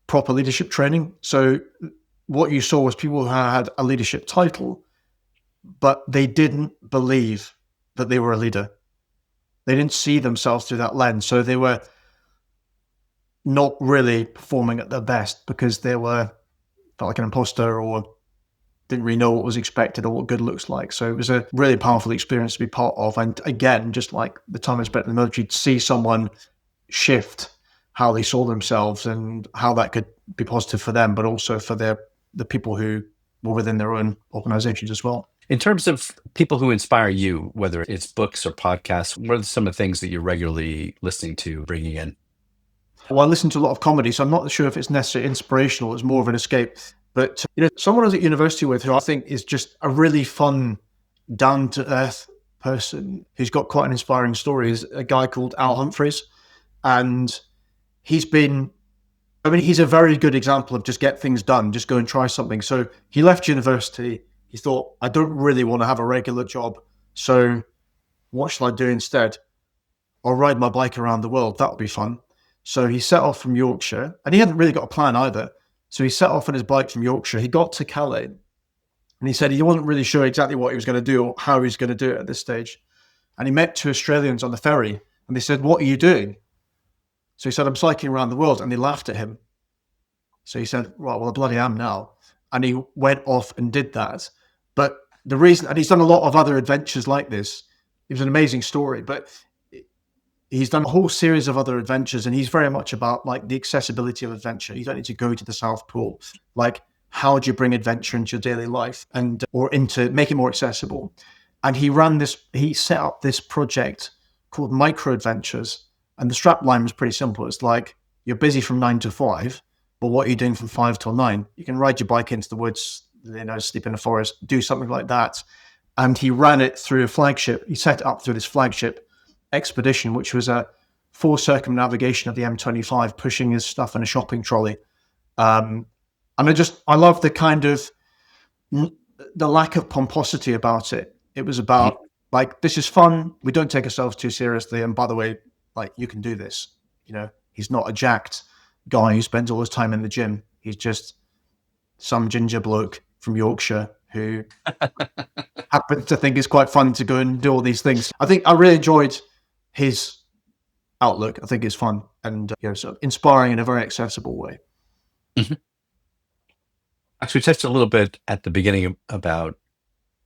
proper leadership training. So what you saw was people who had a leadership title, but they didn't believe that they were a leader. They didn't see themselves through that lens. So they were not really performing at their best because they felt like an imposter or didn't really know what was expected or what good looks like. So it was a really powerful experience to be part of. And again, just like the time I spent in the military, to see someone shift how they saw themselves and how that could be positive for them, but also for the people who or within their own organizations as well. In terms of people who inspire you, whether it's books or podcasts, what are some of the things that you're regularly listening to, bringing in? Well, I listen to a lot of comedy, so I'm not sure if it's necessarily inspirational. It's more of an escape. But someone I was at university with who I think is just a really fun, down to earth person who's got quite an inspiring story is a guy called Al Humphreys, and he's been. I mean, he's a very good example of just get things done, just go and try something. So he left university. He thought, I don't really want to have a regular job. So what shall I do instead? I'll ride my bike around the world. That'll be fun. So he set off from Yorkshire, and he hadn't really got a plan either. So he set off on his bike from Yorkshire. He got to Calais, and he said he wasn't really sure exactly what he was going to do or how he was going to do it at this stage. And he met two Australians on the ferry, and they said, "What are you doing?" So he said, "I'm cycling around the world," and they laughed at him. So he said, "Right, well, I bloody am now." And he went off and did that. But the reason, and he's done a lot of other adventures like this. It was an amazing story, but he's done a whole series of other adventures, and he's very much about like the accessibility of adventure. You don't need to go to the South Pole. Like, how do you bring adventure into your daily life and or into make it more accessible? And he set up this project called Micro Adventures. And the strap line was pretty simple. It's like, you're busy from 9 to 5, but what are you doing from 5 till 9? You can ride your bike into the woods, sleep in the forest, do something like that. And he ran it through a flagship. He set it up through this flagship expedition, which was a full circumnavigation of the M25, pushing his stuff in a shopping trolley. And I love the kind of the lack of pomposity about it. It was about like, this is fun. We don't take ourselves too seriously. And by the way, like, you can do this. He's not a jacked guy who spends all his time in the gym. He's just some ginger bloke from Yorkshire who happens to think it's quite fun to go and do all these things. I think I really enjoyed his outlook. I think it's fun and sort of inspiring in a very accessible way. Mm-hmm. Actually, we touched a little bit at the beginning about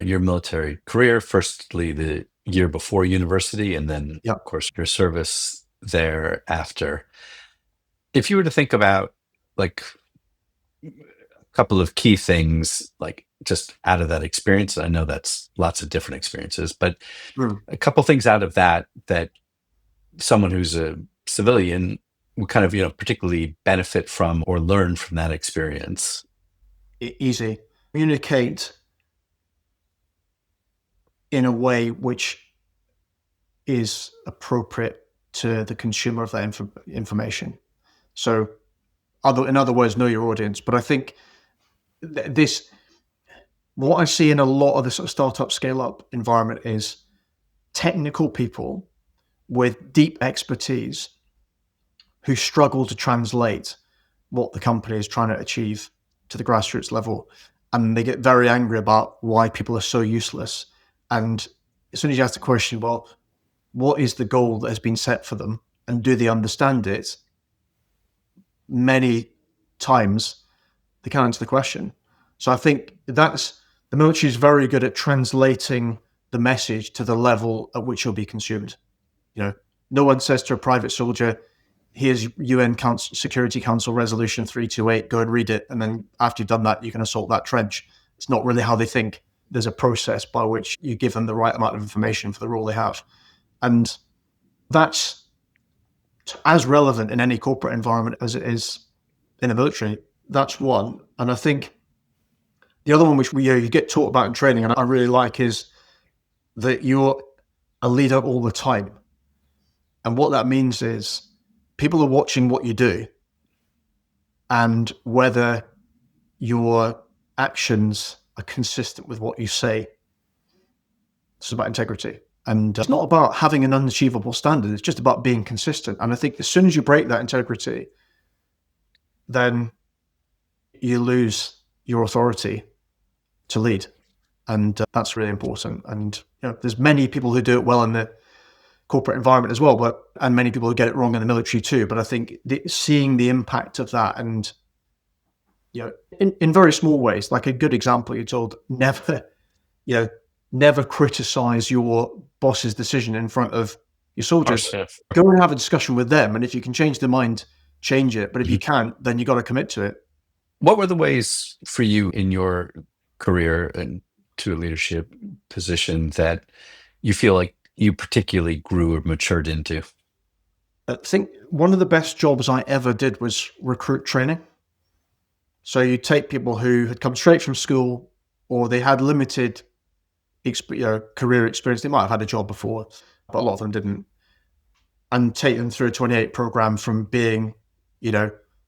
your military career. Firstly, the year before university, and then, of course, your service thereafter. If you were to think about like a couple of key things, like just out of that experience, I know that's lots of different experiences, but a couple things out of that someone who's a civilian would kind of, particularly benefit from or learn from that experience. Easy. Communicate in a way which is appropriate to the consumer of that information. So, in other words, know your audience. But I think what I see in a lot of the sort of startup scale-up environment is technical people with deep expertise who struggle to translate what the company is trying to achieve to the grassroots level. And they get very angry about why people are so useless. And as soon as you ask the question, well, what is the goal that has been set for them? And do they understand it? Many times they can't answer the question. So I think the military is very good at translating the message to the level at which it'll be consumed. No one says to a private soldier, here's UN Security Council Resolution 328, go and read it. And then after you've done that, you can assault that trench. It's not really how they think. There's a process by which you give them the right amount of information for the role they have. And that's as relevant in any corporate environment as it is in the military. That's one. And I think the other one, which you get taught about in training, and I really like, is that you're a leader all the time. And what that means is people are watching what you do and whether your actions are consistent with what you say. It's about integrity. And it's not about having an unachievable standard. It's just about being consistent. And I think as soon as you break that integrity, then you lose your authority to lead. And that's really important. And there's many people who do it well in the corporate environment as well, and many people who get it wrong in the military too. But I think seeing the impact of that, and in very small ways, like a good example, you're told never criticize your boss's decision in front of your soldiers. Go and have a discussion with them, and if you can change their mind, change it. But if you can't, then you got to commit to it. What were the ways for you in your career and to a leadership position that you feel like you particularly grew or matured into? I think one of the best jobs I ever did was recruit training. So you take people who had come straight from school or they had limited career experience. They might have had a job before, but a lot of them didn't. And take them through a 28 program from being,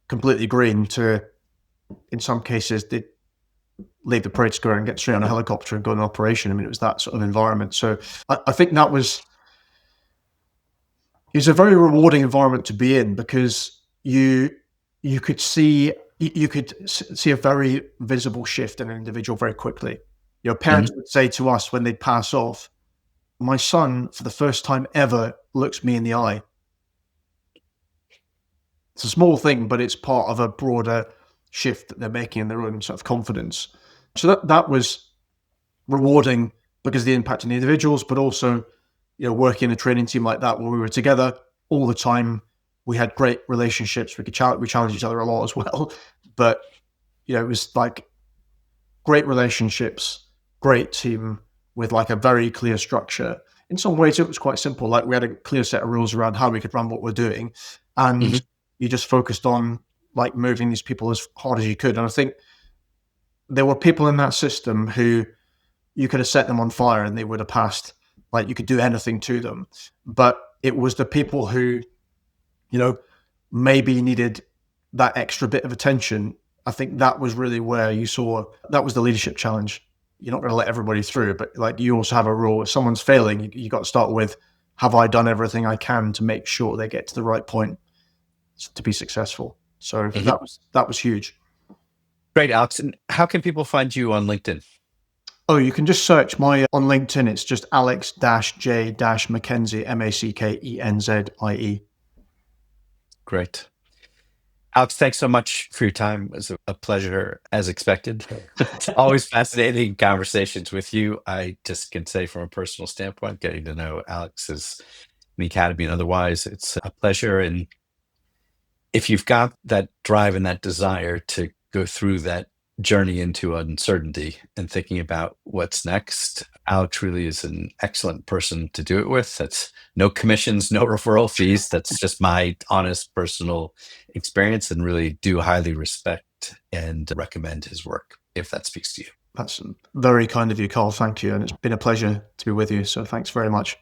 completely green to, in some cases, they leave the parade square and get straight on a helicopter and go on an operation. I mean, it was that sort of environment. So I think it was a very rewarding environment to be in because you could see a very visible shift in an individual very quickly. Parents Mhm. would say to us when they'd pass off, "My son, for the first time ever, looks me in the eye." It's a small thing, but it's part of a broader shift that they're making in their own sort of confidence. So that was rewarding because of the impact on the individuals, but also, working in a training team like that where we were together all the time. We had great relationships. We challenge each other a lot as well, but it was like great relationships, great team with like a very clear structure. In some ways, it was quite simple. Like we had a clear set of rules around how we could run what we're doing, and Mhm. you just focused on like moving these people as hard as you could. And I think there were people in that system who you could have set them on fire and they would have passed. Like you could do anything to them, but it was the people who you know maybe needed that extra bit of attention. I think that was really where you saw that was the leadership challenge. You're not going to let everybody through, but like you also have a rule. If someone's failing, you got to start with, have I done everything I can to make sure they get to the right point to be successful? So Mhm. that was huge. Great, Alex. And how can people find you on LinkedIn? Oh, you can just search my on LinkedIn. It's just Alex-J-MacKenzie, MacKenzie. Great. Alex, thanks so much for your time. It was a pleasure, as expected. It's always fascinating conversations with you. I just can say from a personal standpoint, getting to know Alex is in the academy and otherwise, it's a pleasure. And if you've got that drive and that desire to go through that journey into uncertainty and thinking about what's next, Alex really is an excellent person to do it with. That's no commissions, no referral fees. That's just my honest personal experience, and really do highly respect and recommend his work if that speaks to you. That's very kind of you, Carl. Thank you. And it's been a pleasure to be with you. So thanks very much.